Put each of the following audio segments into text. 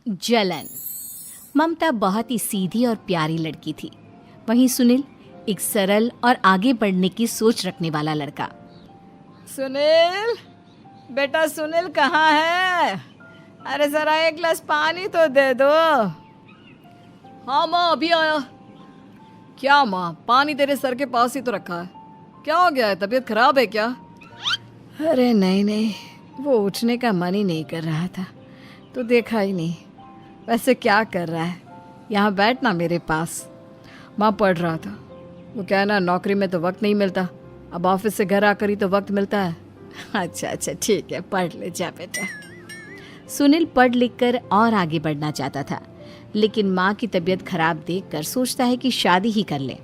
जलन। ममता बहुत ही सीधी और प्यारी लड़की थी, वहीं सुनील एक सरल और आगे बढ़ने की सोच रखने वाला लड़का। सुनील, बेटा सुनील कहाँ है? अरे जरा एक गिलास पानी तो दे दो। हाँ माँ, अभी आया। क्या माँ, पानी तेरे सर के पास ही तो रखा है, क्या हो गया है? तबीयत खराब है क्या? अरे नहीं नहीं, वो उठने का मन ही नहीं कर रहा था तो देखा ही नहीं। वैसे क्या कर रहा है? यहाँ बैठना मेरे पास। माँ पढ़ रहा था। वो कहना नौकरी में तो वक्त नहीं मिलता, अब ऑफिस से घर आकर ही तो वक्त मिलता है। अच्छा अच्छा ठीक है, पढ़ ले जा बेटा। सुनील पढ़ लिख कर और आगे बढ़ना चाहता था, लेकिन माँ की तबीयत खराब देखकर सोचता है कि शादी ही कर ले।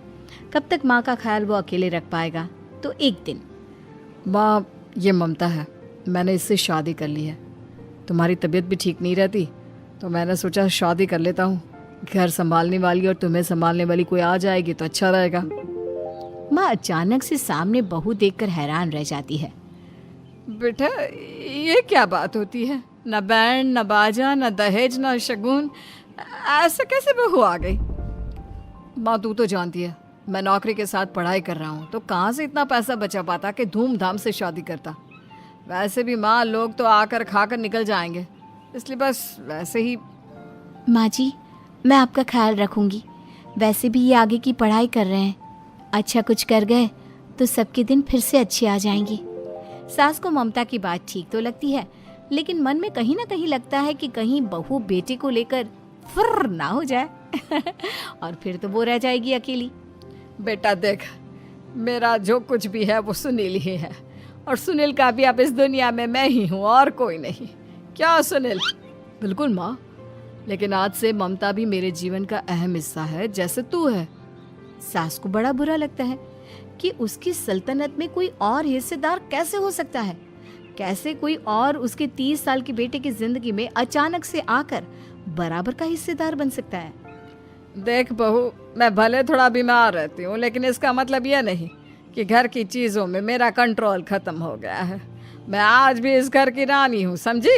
कब तक माँ का ख्याल वो अकेले रख पाएगा? तो एक दिन, माँ ये ममता है, मैंने इससे शादी कर ली है। तुम्हारी तबीयत भी ठीक नहीं रहती तो मैंने सोचा शादी कर लेता हूँ। घर संभालने वाली और तुम्हें संभालने वाली कोई आ जाएगी तो अच्छा रहेगा। माँ अचानक से सामने बहू देखकर हैरान रह जाती है। बेटा ये क्या बात होती है? न बैंड, न बाजा, न दहेज, न शगुन, ऐसे कैसे बहू आ गई? माँ तू तो जानती है मैं नौकरी के साथ पढ़ाई कर रहा हूँ, तो कहाँ से इतना पैसा बचा पाता कि धूमधाम से शादी करता। वैसे भी माँ लोग तो आकर खाकर निकल जाएंगे, इसलिए बस वैसे ही। माँ जी, मैं आपका ख्याल रखूंगी। वैसे भी ये आगे की पढ़ाई कर रहे हैं, अच्छा कुछ कर गए तो सबके दिन फिर से अच्छे आ जाएंगे। सास को ममता की बात ठीक तो लगती है, लेकिन मन में कहीं ना कहीं लगता है कि कहीं बहू बेटे को लेकर फुर्र ना हो जाए और फिर तो वो रह जाएगी अकेली। बेटा देख, मेरा जो कुछ भी है वो सुनील ही है, और सुनील का भी अब इस दुनिया में मैं ही हूँ और कोई नहीं। क्या सुनील? बिल्कुल माँ, लेकिन आज से ममता भी मेरे जीवन का अहम हिस्सा है, जैसे तू है। सास को बड़ा बुरा लगता है कि उसकी सल्तनत में कोई और हिस्सेदार कैसे हो सकता है। कैसे कोई और उसके 30 साल के बेटे की जिंदगी में अचानक से आकर बराबर का हिस्सेदार बन सकता है। देख बहू, मैं भले थोड़ा बीमार रहती हूँ, लेकिन इसका मतलब यह नहीं कि घर की चीज़ों में मेरा कंट्रोल खत्म हो गया है। मैं आज भी इस घर की रानी हूँ, समझी?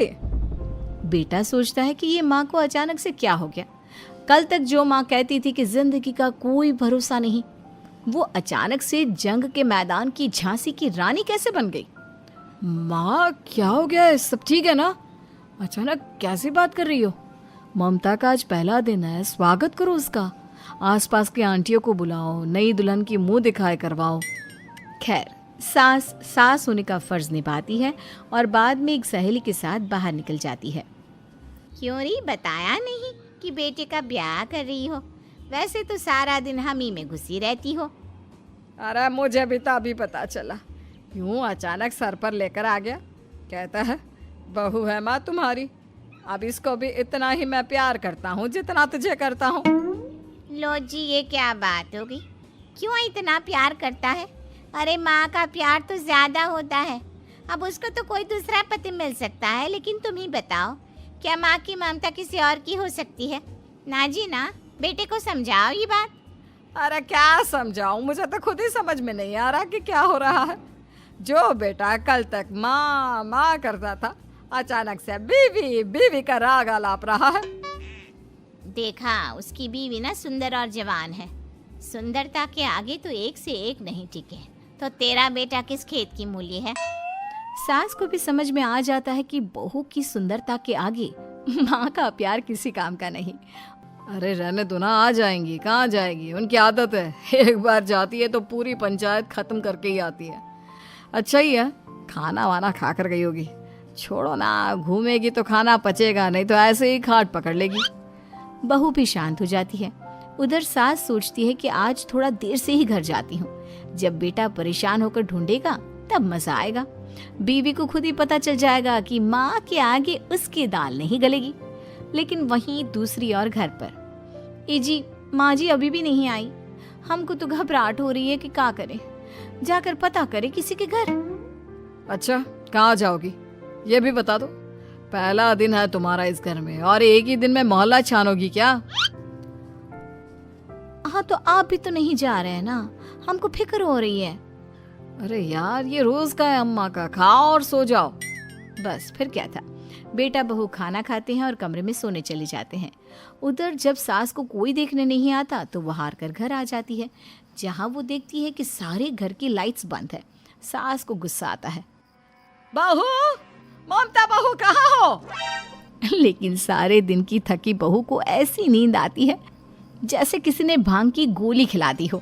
बेटा सोचता है कि ये माँ को अचानक से क्या हो गया। कल तक जो माँ कहती थी कि जिंदगी का कोई भरोसा नहीं, वो अचानक से जंग के मैदान की झांसी की रानी कैसे बन गई? माँ क्या हो गया है? सब ठीक है ना? अचानक कैसी बात कर रही हो? ममता का आज पहला दिन है, स्वागत करो उसका। आसपास की आंटियों को बुलाओ, नई दुल्हन की मुंह दिखाए करवाओ। खैर, सास होने का फर्ज निभाती है और बाद में एक सहेली के साथ बाहर निकल जाती है। क्यों री बताया नहीं कि बेटे का ब्याह कर रही हो? वैसे तो सारा दिन हम ही में घुसी रहती हो। अरे मुझे भी तो अभी पता चला, यूं अचानक सर पर लेकर आ गया। कहता है बहू है माँ तुम्हारी, अब इसको भी इतना ही मैं प्यार करता हूँ जितना तुझे करता हूँ। लो जी, ये क्या बात होगी? क्यों इतना प्यार करता है? अरे माँ का प्यार तो ज्यादा होता है। अब उसको तो कोई दूसरा पति मिल सकता है, लेकिन तुम ही बताओ, क्या माँ की ममता किसी और की हो सकती है? ना जी ना, बेटे को समझाओ ये बात। अरे क्या समझाऊं, मुझे तो खुद ही समझ में नहीं आ रहा कि क्या हो रहा है। जो बेटा कल तक माँ माँ करता था, अचानक से बीवी बीवी का राग आलाप रहा है। देखा, उसकी बीवी ना सुंदर और जवान है। सुंदरता के आगे तो एक से एक नहीं टिके, तो तेरा बेटा किस खेत की मूली है? सास को भी समझ में आ जाता है कि बहू की सुंदरता के आगे माँ का प्यार किसी काम का नहीं। अरे रहने दो ना, आ जाएंगी। कहाँ जाएगी? उनकी आदत है, एक बार जाती है तो पूरी पंचायत खत्म करके ही आती है। अच्छा ही है, खाना वाना खा कर गई होगी। छोड़ो ना, घूमेगी तो खाना पचेगा नहीं तो ऐसे ही खाट पकड़ लेगी। बहू भी शांत हो जाती है। उधर सास सोचती है कि आज थोड़ा देर से ही घर जाती हूँ, जब बेटा परेशान होकर ढूंढेगा तब मजा आएगा। बीवी को खुद ही पता चल जाएगा कि माँ के आगे उसकी दाल नहीं गलेगी। लेकिन वहीं दूसरी ओर घर पर, ए जी, माँ जी अभी भी नहीं आई। हमको तो घबराहट हो रही है कि क्या करें, जाकर पता करें किसी के घर। अच्छा, कहाँ जाओगी ये भी बता दो। पहला दिन है तुम्हारा इस घर में और एक ही दिन में मोहल्ला छानोगी क्या? हाँ, तो आप भी तो नहीं जा रहे हैं ना, हमको फिक्र हो रही है। अरे यार, ये रोज का है अम्मा का, खाओ और सो जाओ। बस फिर क्या था। बेटा बहू खाना खाते हैं और कमरे में सोने चले जाते हैं। उधर जब सास को कोई देखने नहीं आता तो वो हार कर घर आ जाती है, जहाँ वो देखती है कि सारे घर की लाइट्स बंद है। सास को गुस्सा आता है। बहू, ममता बहू कहाँ हो? लेकिन सारे दिन की थकी बहू को ऐसी नींद आती है जैसे किसी ने भांग की गोली खिला दी हो।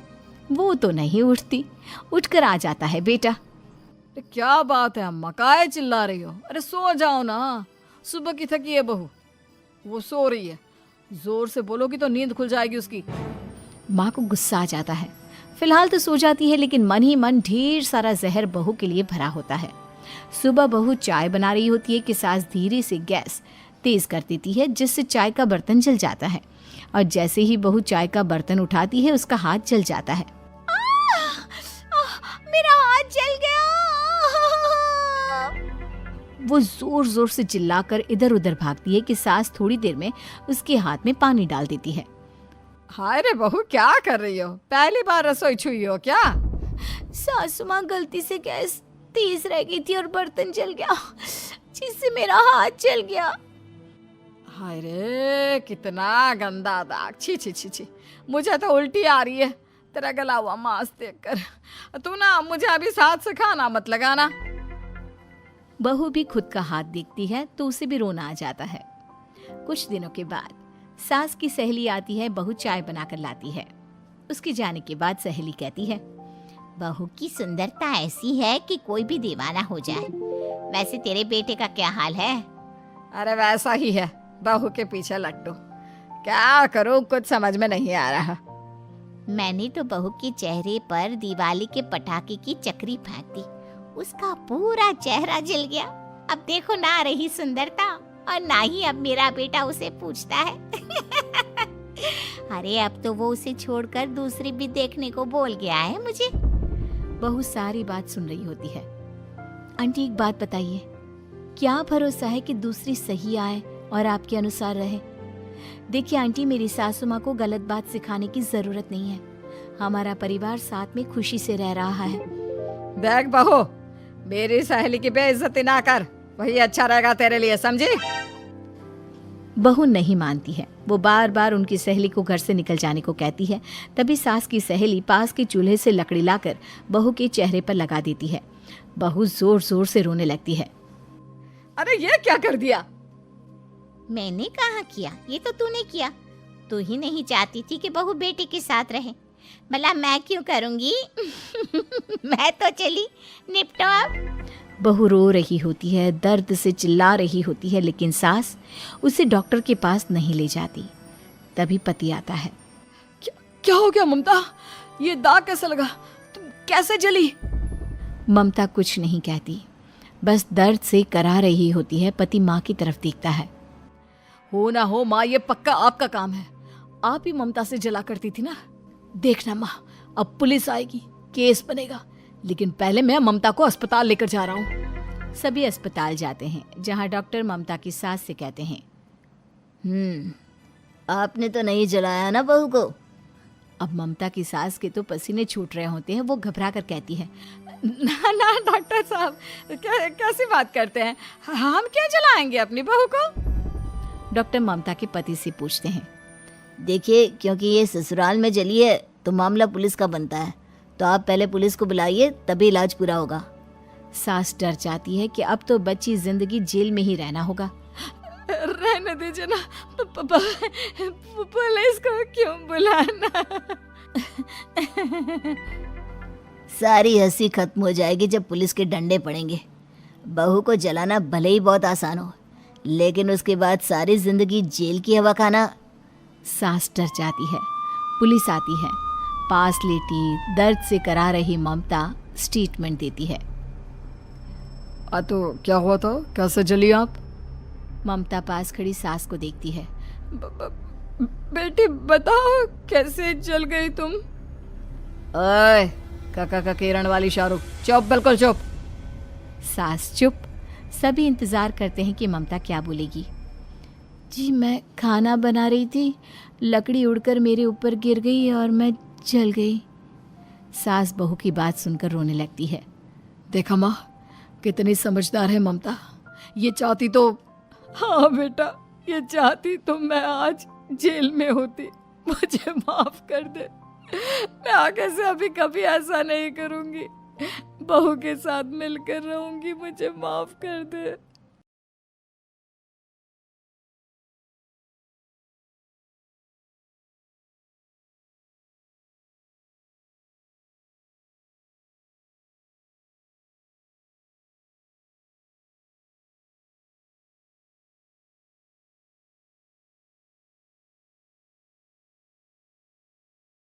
वो तो नहीं उठती। उठकर आ जाता है बेटा। अरे क्या बात है अम्मा, काहे चिल्ला रही हो? अरे सो जाओ ना, सुबह की थकी है बहू, वो सो रही है। जोर से बोलोगी तो नींद खुल जाएगी उसकी। माँ को गुस्सा आ जाता है। फिलहाल तो सो जाती है, लेकिन मन ही मन ढेर सारा जहर बहू के लिए भरा होता है। सुबह बहू चाय बना रही होती है कि सास धीरे से गैस तेज कर देती है, जिससे चाय का बर्तन जल जाता है। और जैसे ही बहू चाय का बर्तन उठाती है उसका हाथ जल जाता है। मेरा हाथ जल गया। वो जोर जोर से चिल्लाकर इधर उधर भागती है कि सास थोड़ी देर में उसके हाथ में पानी डाल देती है। हाय रे बहू, क्या कर रही हो? पहली बार रसोई छुई हो क्या? सासू माँ गलती से गैस तेज रह गई थी और बर्तन जल गया, जिससे मेरा हाथ जल गया। हाय रे, कितना गंदा दाग। छी छी छी छी, मुझे तो उल्टी आ रही है तेरा गला हुआ मांस देखकर। तू ना मुझे अभी साथ से खाना मत लगाना। बहू भी खुद का हाथ देखती है तो उसे भी रोना आ जाता है। कुछ दिनों के बाद सास की सहेली आती है। बहू चाय बनाकर लाती है। उसके जाने के बाद सहेली कहती है, बहू की सुंदरता ऐसी है कि कोई भी दीवाना हो जाए। वैसे तेरे बेटे का क्या हाल है? अरे वैसा ही है, बहू के पीछे लट्टू। क्या करूं, कुछ समझ में नहीं आ रहा। मैंने तो बहू के चेहरे पर दिवाली के पटाखे की चक्री फेंक दी, उसका पूरा चेहरा जल गया। अब देखो ना रही सुंदरता, और ना ही अब मेरा बेटा उसे पूछता है। अरे अब तो वो उसे छोड़कर दूसरी भी देखने को बोल गया है मुझे। बहू सारी बात सुन रही होती है। आंटी एक बात बताइए, क्या भरोसा है कि दूसरी सही आए और आपके अनुसार रहे? देखिए आंटी, मेरी सासू माँ को गलत बात सिखाने की जरूरत नहीं है। हमारा परिवार साथ में खुशी से रह रहा है। देख बहू, मेरी सहेली की बेइज्जती ना कर, वही अच्छा रहेगा तेरे लिए, समझी? बहू नहीं मानती है। वो बार बार उनकी सहेली को घर से निकल जाने को कहती है। तभी सास की सहेली पास के चूल्हे से लकड़ी लाकर बहू के चेहरे पर लगा देती है। बहू जोर जोर से रोने लगती है। अरे ये क्या कर दिया? मैंने कहाँ किया, ये तो तूने किया। तू ही नहीं चाहती थी कि बहू बेटे के साथ रहे, भला मैं क्यों करूंगी? मैं तो चली, निपटो अब। बहू रो रही होती है, दर्द से चिल्ला रही होती है, लेकिन सास उसे डॉक्टर के पास नहीं ले जाती। तभी पति आता है। क्या हो गया ममता? ये दाग कैसे लगा? तुम कैसे जली? ममता कुछ नहीं कहती, बस दर्द से करा रही होती है। पति माँ की तरफ देखता है। हो ना हो माँ, ये पक्का आपका काम है। आप ही ममता से जला करती थी ना। देखना माँ, अब पुलिस आएगी, केस बनेगा, लेकिन पहले मैं ममता को अस्पताल लेकर जा रहा हूँ। सभी अस्पताल जाते हैं, जहाँ डॉक्टर ममता की सास से कहते हैं, आपने तो नहीं जलाया ना बहू को? अब ममता की सास के तो पसीने छूट रहे होते हैं। वो घबरा कर कहती है, ना ना डॉक्टर साहब, कैसी बात करते हैं? हम क्या जलाएंगे अपनी बहू को? डॉक्टर ममता के पति से पूछते हैं। देखिए, क्योंकि ये ससुराल में जली है तो मामला पुलिस का बनता है, तो आप पहले पुलिस को बुलाइए, तभी इलाज पूरा होगा। सास डर जाती है कि अब तो बच्ची जिंदगी जेल में ही रहना होगा। रहने दीजिए ना, पुलिस को क्यों बुलाना? सारी हंसी खत्म हो जाएगी जब पुलिस के डंडे पड़ेंगे। बहू को जलाना भले ही बहुत आसान हो, लेकिन उसके बाद सारी जिंदगी जेल की हवा खाना। सास डर जाती है। पुलिस आती है। पास लेटी दर्द से करा रही ममता स्टेटमेंट देती है। तो क्या हुआ था? कैसे जली आप? ममता पास खड़ी सास को देखती है। बेटी बताओ, कैसे जल गई तुम? ओए, काका का किरण वाली शाहरुख, चुप, बिल्कुल चुप। सास चुप। सभी इंतजार करते हैं कि ममता क्या बोलेगी। जी, मैं खाना बना रही थी, लकड़ी उड़कर मेरे ऊपर गिर गई और मैं जल गई। सास बहू की बात सुनकर रोने लगती है। देखा माँ, कितनी समझदार है ममता। ये चाहती तो हाँ बेटा, ये चाहती तो मैं आज जेल में होती। मुझे माफ कर दे। मैं आगे से अभी कभी ऐसा नहीं करूंगी। बहू के साथ मिलकर रहूंगी। मुझे माफ कर दे।